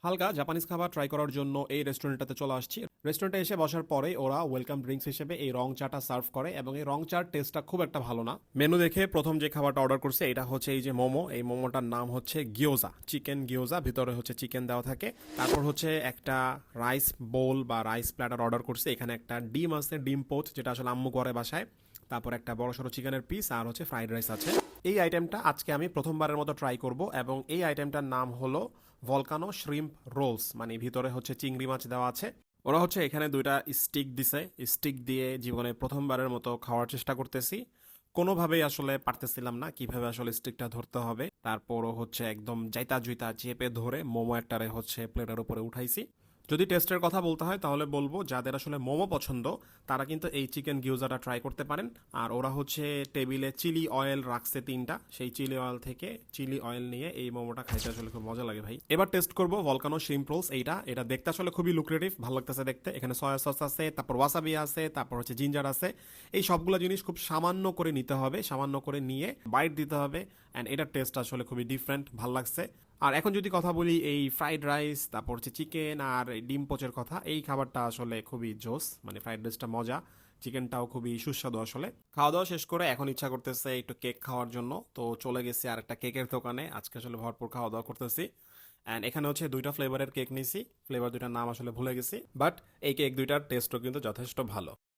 হালকা জাপানিজ খাবার ট্রাই করার জন্য এই রেস্টুরেন্টটাতে চলে আসছি। রেস্টুরেন্টে এসে বসার পরেই ওরা ওয়েলকাম ড্রিঙ্কস হিসেবে এই রং চাটা সার্ভ করে এবং এই রং চার টেস্টটা খুব একটা ভালো না। মেনু দেখে প্রথম যে খাবারটা অর্ডার করছে এটা হচ্ছে এই যে মোমো। এই মোমোটার নাম হচ্ছে গিয়োজা, চিকেন গিয়োজা, ভিতরে হচ্ছে চিকেন দেওয়া থাকে। তারপর হচ্ছে একটা রাইস বোল বা রাইস প্ল্যাটার অর্ডার করছে। এখানে একটা ডিম আছে, ডিম পোচ, যেটা আসলে আম্মু করে বাসায়। তারপর একটা বড় সড়ো চিকেনের পিস আর হচ্ছে ফ্রাইড রাইস আছে। এই আইটেমটা আজকে আমি প্রথমবারের মতো ট্রাই করব এবং এই আইটেমটার নাম হলো ভলকানো শ্রিম্প রোলস, মানে ভিতরে হচ্ছে চিংড়ি মাছ দেওয়া আছে। ওরা হচ্ছে এখানে দুইটা স্টিক দিছে, স্টিক দিয়ে জীবনে প্রথমবারের মতো খাওয়ার চেষ্টা করতেছি। কোনোভাবেই আসলে পারতেছিলাম না কিভাবে আসলে স্টিকটা ধরতে হবে। তারপরও হচ্ছে একদম জাইতা জুইতা চেপে ধরে মোমো একটারে হচ্ছে প্লেটের উপরে উঠাইছি। যদি টেস্টের কথা বলতে হয় তাহলে বলবো যাদের আসলে মোমো পছন্দ তারা কিন্তু এই চিকেন গিউজাটা ট্রাই করতে পারেন। আর ওরা হচ্ছে টেবিলে চিলি অয়েল রাখছে তিনটা, সেই চিলি অয়েল থেকে চিলি অয়েল নিয়ে এই মোমোটা খাইতে আসলে খুব মজা লাগে ভাই। এবার টেস্ট করবো ভলকানো শ্রিম্প রোলস। এটা দেখতে আসলে খুবই লুক্রেটিভ, ভালো লাগতেছে দেখতে। এখানে সয়া সস আছে, তারপর ওয়াসাবি আছে, তারপর হচ্ছে জিঞ্জার আছে। এই সবগুলো জিনিস খুব সামান্য করে নিতে হবে, সামান্য করে নিয়ে বাইট দিতে হবে। অ্যান্ড এটার টেস্ট আসলে খুবই ডিফারেন্ট, ভালো লাগছে। আর এখন যদি কথা বলি এই ফ্রাইড রাইস, তারপর হচ্ছে চিকেন আর এই ডিম পোচের কথা, এই খাবারটা আসলে খুবই জোস, মানে ফ্রাইড রাইসটা মজা, চিকেনটাও খুবই সুস্বাদু আসলে। খাওয়া দাওয়া শেষ করে এখন ইচ্ছা করতেছে একটু কেক খাওয়ার জন্য, তো চলে গেছি আর একটা কেকের দোকানে। আজকে আসলে ভরপুর খাওয়া দাওয়া করতেছি। অ্যান্ড এখানে হচ্ছে দুইটা ফ্লেভারের কেক নিয়েছি, ফ্লেভার দুইটার নাম আসলে ভুলে গেছি, বাট এই কেক দুইটার টেস্টও কিন্তু যথেষ্ট ভালো।